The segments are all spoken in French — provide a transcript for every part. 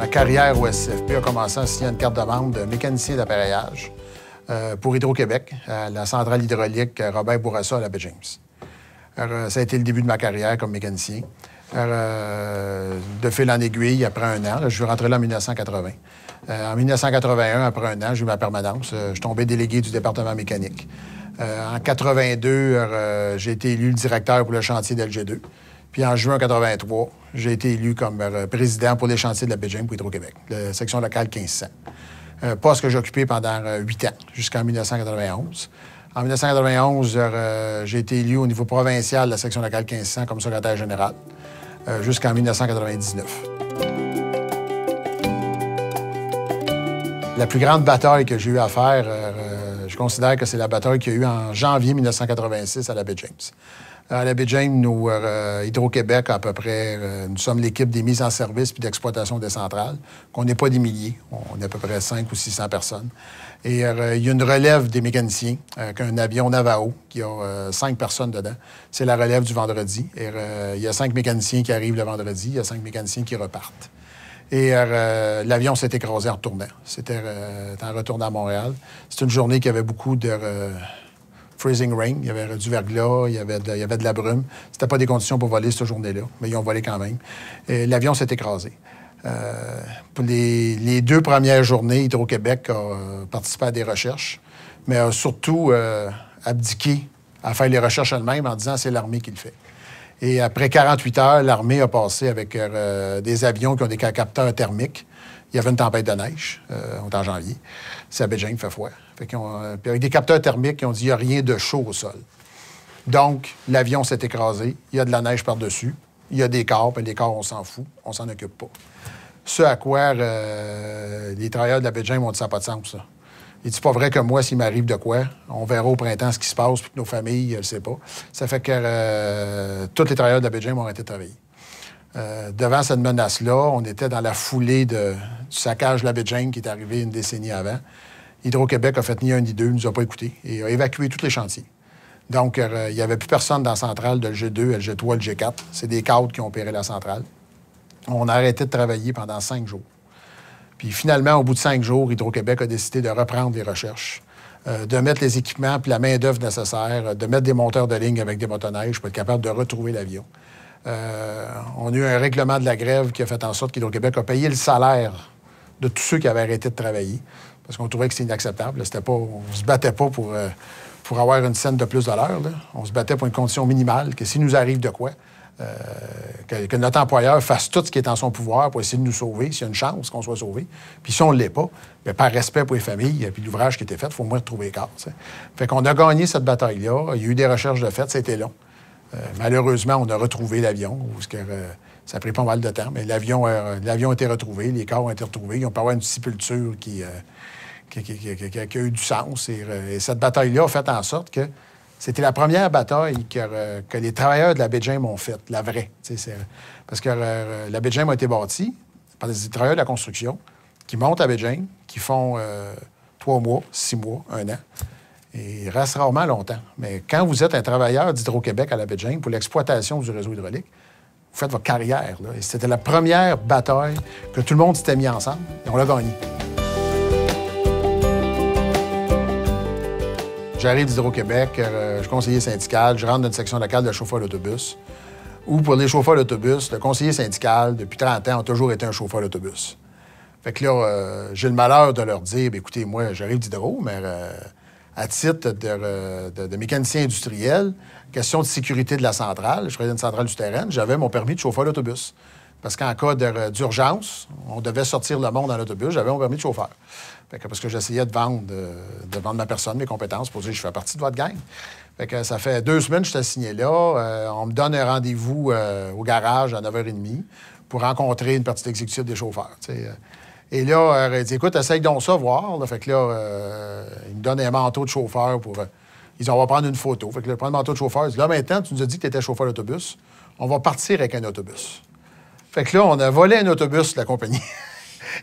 carrière au SCFP a commencé en signant une carte de membre de mécanicien d'appareillage pour Hydro-Québec, à la centrale hydraulique Robert Bourassa à la baie James. Alors, ça a été le début de ma carrière comme mécanicien. Alors, de fil en aiguille, après un an, je suis rentré là en 1980. En 1981, après un an, j'ai eu ma permanence. Je suis tombé délégué du département mécanique. En 82, j'ai été élu le directeur pour le chantier d'LG2. Puis en juin 83, j'ai été élu comme président pour les chantiers de la baie James pour Hydro-Québec, la section locale 1500. Poste que j'ai occupé pendant 8 ans, jusqu'en 1991. En 1991, j'ai été élu au niveau provincial de la section locale 1500 comme secrétaire général, jusqu'en 1999. La plus grande bataille que j'ai eu à faire, je considère que c'est la bataille qu'il y a eu en janvier 1986 à la baie James. À la baie James, nous, Hydro-Québec, à peu près, nous sommes l'équipe des mises en service puis d'exploitation des centrales, qu'on n'est pas des milliers, on est à peu près 500 ou 600 personnes. Et il y a une relève des mécaniciens, qu'un avion Navajo, qui a 5 personnes dedans. C'est la relève du vendredi. Et il y a 5 mécaniciens qui arrivent le vendredi, il y a 5 mécaniciens qui repartent. Et l'avion s'est écrasé en retournant. C'était en retournant à Montréal. C'est une journée qui avait beaucoup de freezing rain. Il y avait du verglas, il y avait de la brume. C'était pas des conditions pour voler cette journée-là, mais ils ont volé quand même. L'avion s'est écrasé. Pour les 2 premières journées, Hydro-Québec a participé à des recherches, mais a surtout abdiqué à faire les recherches elle-même en disant que c'est l'armée qui le fait. Et après 48 heures, l'armée a passé avec des avions qui ont des capteurs thermiques. Il y avait une tempête de neige, on est en janvier. C'est à baie James, il fait froid. Puis avec des capteurs thermiques, ils ont dit qu'il n'y a rien de chaud au sol. Donc, l'avion s'est écrasé, il y a de la neige par-dessus, il y a des corps, puis les corps, on s'en fout, on s'en occupe pas. Ce à quoi les travailleurs de la baie James ont dit ça n'a pas de sens, ça. Il dit, c'est pas vrai que moi, s'il m'arrive de quoi, on verra au printemps ce qui se passe, puis que nos familles, je ne sais pas. Ça fait que tous les travailleurs de la baie James ont arrêté de travailler. Devant cette menace-là, on était dans la foulée du saccage de la baie James qui est arrivé une décennie avant. Hydro-Québec a fait ni un ni deux, ne nous a pas écoutés et a évacué tous les chantiers. Donc, il n'y avait plus personne dans la centrale de LG2, LG3, LG4. C'est des cadres qui ont opéré la centrale. On a arrêté de travailler pendant 5 jours. Puis finalement, au bout de 5 jours, Hydro-Québec a décidé de reprendre les recherches, de mettre les équipements puis la main-d'œuvre nécessaire, de mettre des monteurs de ligne avec des motoneiges pour être capable de retrouver l'avion. On a eu un règlement de la grève qui a fait en sorte qu'Hydro-Québec a payé le salaire de tous ceux qui avaient arrêté de travailler, parce qu'on trouvait que c'était inacceptable. On ne se battait pas pour avoir une scène de plus de l'heure. On se battait pour une condition minimale, que s'il nous arrive de quoi, que notre employeur fasse tout ce qui est en son pouvoir pour essayer de nous sauver, s'il y a une chance qu'on soit sauvé. Puis si on ne l'est pas, bien, par respect pour les familles et l'ouvrage qui était fait, il faut au moins retrouver les corps. T'sais. Fait qu'on a gagné cette bataille-là. Il y a eu des recherches de fait, c'était long. Malheureusement, on a retrouvé l'avion, parce que ça a pris pas mal de temps, mais l'avion a été retrouvé, les corps ont été retrouvés. Ils ont pu avoir une sépulture qui a eu du sens. Et cette bataille-là a fait en sorte que c'était la première bataille que les travailleurs de la baie James ont faite, la vraie. Parce que la baie James a été bâtie par des travailleurs de la construction qui montent à baie James, qui font 3 mois, 6 mois, 1 an. Et il reste rarement longtemps. Mais quand vous êtes un travailleur d'Hydro-Québec à la baie James pour l'exploitation du réseau hydraulique, vous faites votre carrière. Là. Et c'était la première bataille que tout le monde s'était mis ensemble et on l'a gagnée. J'arrive d'Hydro-Québec, je suis conseiller syndical, je rentre dans une section locale de chauffeur d'autobus, où pour les chauffeurs d'autobus, le conseiller syndical, depuis 30 ans, a toujours été un chauffeur d'autobus. Fait que là, j'ai le malheur de leur dire, bien, écoutez, moi, j'arrive d'Hydro, mais à titre de mécanicien industriel, question de sécurité de la centrale, je faisais une centrale souterraine, j'avais mon permis de chauffeur d'autobus. Parce qu'en cas d'urgence, on devait sortir le monde dans l'autobus, j'avais mon permis de chauffeur. Fait que parce que j'essayais de vendre ma personne, mes compétences, pour dire que je fais partie de votre gang. Fait que ça fait 2 semaines que je suis assigné là. On me donne un rendez-vous au garage à 9h30 pour rencontrer une partie exécutive des chauffeurs. T'sais. Et là, il dit, écoute, essaye donc ça, voir. Là. Fait que là, il me donne un manteau de chauffeur pour... ils disent, on va prendre une photo. Fait que là, je prends le manteau de chauffeur. Il dit, là, maintenant, tu nous as dit que tu étais chauffeur d'autobus. On va partir avec un autobus. Fait que là, on a volé un autobus de la compagnie.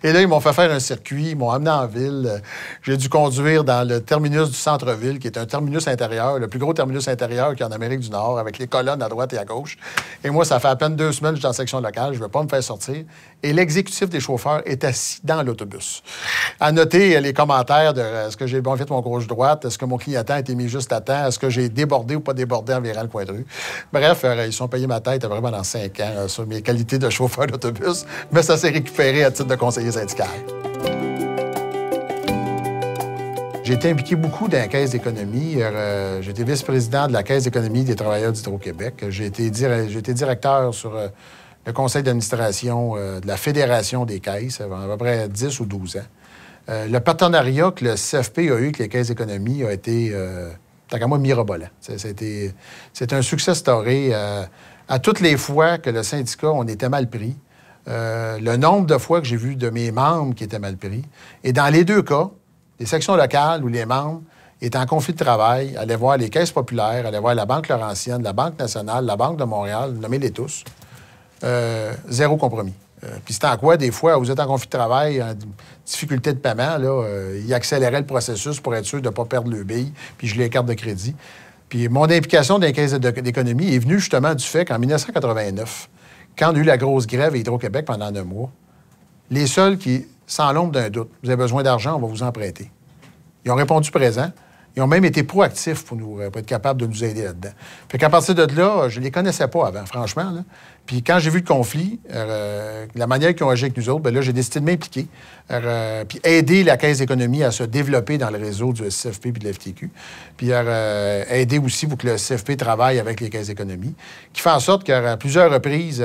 Et là, ils m'ont fait faire un circuit, ils m'ont amené en ville. J'ai dû conduire dans le terminus du centre-ville, qui est un terminus intérieur, le plus gros terminus intérieur qu'il y a en Amérique du Nord, avec les colonnes à droite et à gauche. Et moi, ça fait à peine 2 semaines que je suis dans la section locale, je ne veux pas me faire sortir. Et l'exécutif des chauffeurs est assis dans l'autobus. À noter les commentaires de est-ce que j'ai bien fait mon gauche-droite, est-ce que mon clignotant a été mis juste à temps, est-ce que j'ai débordé ou pas débordé en virant le coin de rue. Bref, ils sont payés ma tête vraiment dans 5 ans sur mes qualités de chauffeur d'autobus, mais ça s'est récupéré à titre de conseiller syndical. J'ai été impliqué beaucoup dans la Caisse d'économie. J'ai été vice-président de la Caisse d'économie des travailleurs d'Hydro-Québec. J'ai été directeur sur le conseil d'administration de la Fédération des caisses, à peu près 10 ou 12 ans. Le partenariat que le CFP a eu avec les caisses d'économie a été, tant qu'à moi, mirobolant. C'est un success story. À toutes les fois que le syndicat, on était mal pris, le nombre de fois que j'ai vu de mes membres qui étaient mal pris, et dans les 2 cas, les sections locales où les membres étaient en conflit de travail, allaient voir les caisses populaires, allaient voir la Banque Laurentienne, la Banque nationale, la Banque de Montréal, nommez-les tous, 0 compromis. Puis c'est en quoi, des fois, vous êtes en conflit de travail, en difficulté de paiement, là, ils accéléraient le processus pour être sûr de ne pas perdre le bille, puis je les cartes de crédit. Puis mon implication dans les caisses d'économie est venue justement du fait qu'en 1989, quand on a eu la grosse grève à Hydro-Québec pendant 9 mois, les seuls qui, sans l'ombre d'un doute, vous avez besoin d'argent, on va vous en prêter. Ils ont répondu présent. Ils ont même été proactifs pour être capables de nous aider là-dedans. Fait qu'à partir de là, je ne les connaissais pas avant, franchement. Là. Puis quand j'ai vu le conflit, la manière qu'ils ont agi avec nous autres, bien là, j'ai décidé de m'impliquer. Puis aider la Caisse d'économie à se développer dans le réseau du SCFP puis de l'FTQ. Puis aider aussi pour que le SCFP travaille avec les caisses d'économie. Qui fait en sorte qu'à plusieurs reprises,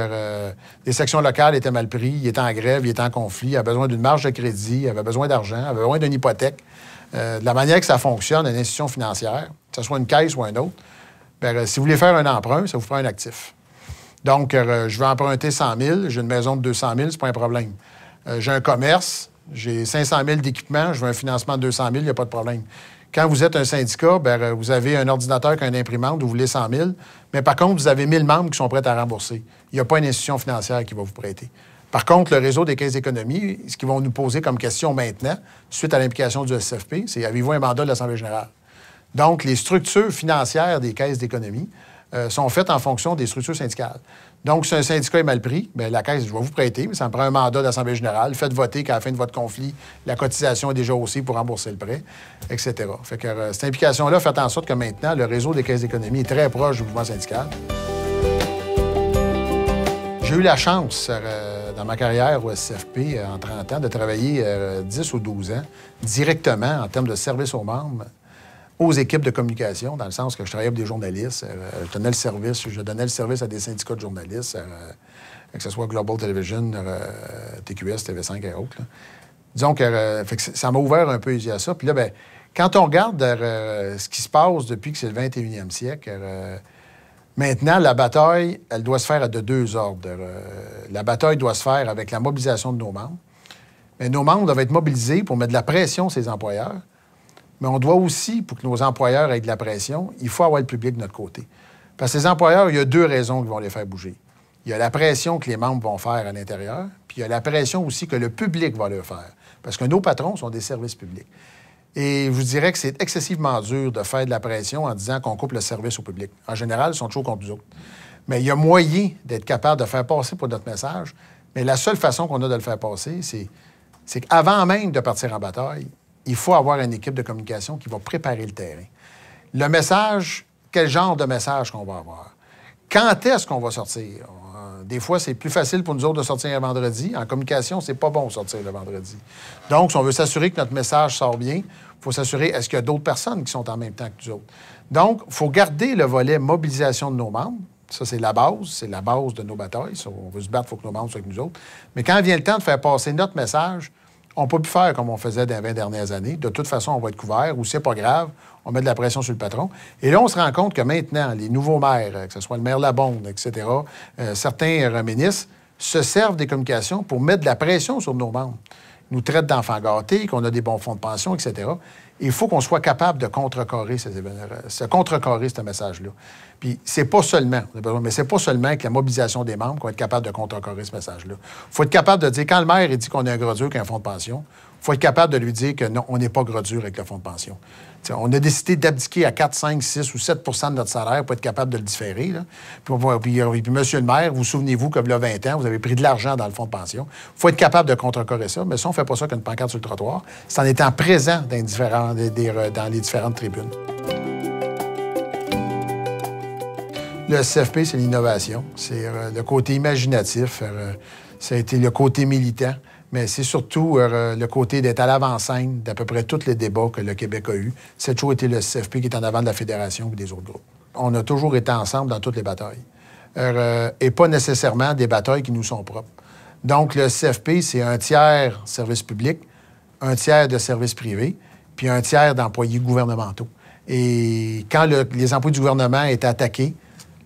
les sections locales étaient mal prises, ils étaient en grève, ils étaient en conflit, avaient besoin d'une marge de crédit, avaient besoin d'argent, avaient besoin d'une hypothèque. De la manière que ça fonctionne, une institution financière, que ce soit une caisse ou un autre, bien, si vous voulez faire un emprunt, ça vous prend un actif. Donc, je veux emprunter 100 000, j'ai une maison de 200 000, c'est pas un problème. J'ai un commerce, j'ai 500 000 d'équipement, je veux un financement de 200 000, il n'y a pas de problème. Quand vous êtes un syndicat, bien, vous avez un ordinateur qui a une imprimante, vous voulez 100 000, mais par contre, vous avez 1000 membres qui sont prêts à rembourser. Il n'y a pas une institution financière qui va vous prêter. Par contre, le réseau des caisses d'économie, ce qu'ils vont nous poser comme question maintenant, suite à l'implication du SFP, c'est avez-vous un mandat de l'Assemblée générale? Donc, les structures financières des caisses d'économie sont faites en fonction des structures syndicales. Donc, si un syndicat est mal pris, bien, la caisse, je vais vous prêter, mais ça me prend un mandat de l'Assemblée générale. Faites voter qu'à la fin de votre conflit, la cotisation est déjà haussée pour rembourser le prêt, etc. Fait que cette implication-là fait en sorte que maintenant, le réseau des caisses d'économie est très proche du mouvement syndical. J'ai eu la chance, dans ma carrière au SCFP, en 30 ans, de travailler 10 ou 12 ans directement en termes de service aux membres, aux équipes de communication, dans le sens que je travaillais avec des journalistes, je donnais le service à des syndicats de journalistes, que ce soit Global Television, TQS, TV5 et autres. Là. Disons que, ça m'a ouvert un peu les yeux à ça. Puis là, bien, quand on regarde ce qui se passe depuis que c'est le 21e siècle, maintenant, la bataille, elle doit se faire de 2 ordres. La bataille doit se faire avec la mobilisation de nos membres. Mais nos membres doivent être mobilisés pour mettre de la pression sur les employeurs. Mais on doit aussi, pour que nos employeurs aient de la pression, il faut avoir le public de notre côté. Parce que les employeurs, il y a 2 raisons qui vont les faire bouger. Il y a la pression que les membres vont faire à l'intérieur, puis il y a la pression aussi que le public va leur faire. Parce que nos patrons sont des services publics. Et je vous dirais que c'est excessivement dur de faire de la pression en disant qu'on coupe le service au public. En général, ils sont toujours contre nous autres. Mais il y a moyen d'être capable de faire passer pour notre message. Mais la seule façon qu'on a de le faire passer, c'est qu'avant même de partir en bataille, il faut avoir une équipe de communication qui va préparer le terrain. Le message, quel genre de message qu'on va avoir? Quand est-ce qu'on va sortir? Des fois, c'est plus facile pour nous autres de sortir un vendredi. En communication, c'est pas bon de sortir le vendredi. Donc, si on veut s'assurer que notre message sort bien, il faut s'assurer, est-ce qu'il y a d'autres personnes qui sont en même temps que nous autres? Donc, il faut garder le volet mobilisation de nos membres. Ça, c'est la base de nos batailles. Ça, on veut se battre, il faut que nos membres soient avec nous autres. Mais quand vient le temps de faire passer notre message, on ne peut plus faire comme on faisait dans les 20 dernières années. De toute façon, on va être couvert, ou c'est pas grave, on met de la pression sur le patron. Et là, on se rend compte que maintenant, les nouveaux maires, que ce soit le maire Labonde, etc., certains ministres se servent des communications pour mettre de la pression sur nos membres. Ils nous traitent d'enfants gâtés, qu'on a des bons fonds de pension, etc. Il faut qu'on soit capable de contrecarrer ce message-là. Puis c'est pas seulement, mais c'est pas seulement avec la mobilisation des membres qu'on va être capable de contrecarrer ce message-là. Il faut être capable de dire, quand le maire dit qu'on est un gros dur qu'un fonds de pension, il faut être capable de lui dire que non, on n'est pas gros dur avec le fonds de pension. T'sais, on a décidé d'abdiquer à 4, 5, 6 ou 7 de notre salaire pour être capable de le différer. Là. Puis, monsieur le maire, vous souvenez-vous que, il y a 20 ans, vous avez pris de l'argent dans le fonds de pension. Il faut être capable de contrecarrer ça. Mais si on ne fait pas ça qu'une pancarte sur le trottoir, c'est en étant présent dans les différentes tribunes. Le CFP, c'est l'innovation. C'est le côté imaginatif. Ça a été le côté militant. Mais c'est surtout le côté d'être à l'avant-scène d'à peu près tous les débats que le Québec a eus. C'est toujours été le CFP qui est en avant de la Fédération et des autres groupes. On a toujours été ensemble dans toutes les batailles. Et pas nécessairement des batailles qui nous sont propres. Donc, le CFP, c'est un tiers service public, un tiers de service privé, puis un tiers d'employés gouvernementaux. Et quand les employés du gouvernement étaient attaqués,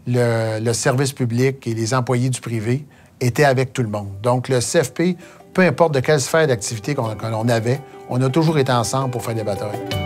le service public et les employés du privé étaient avec tout le monde. Donc, le CFP, peu importe de quelle sphère d'activité qu'on avait, on a toujours été ensemble pour faire des batailles.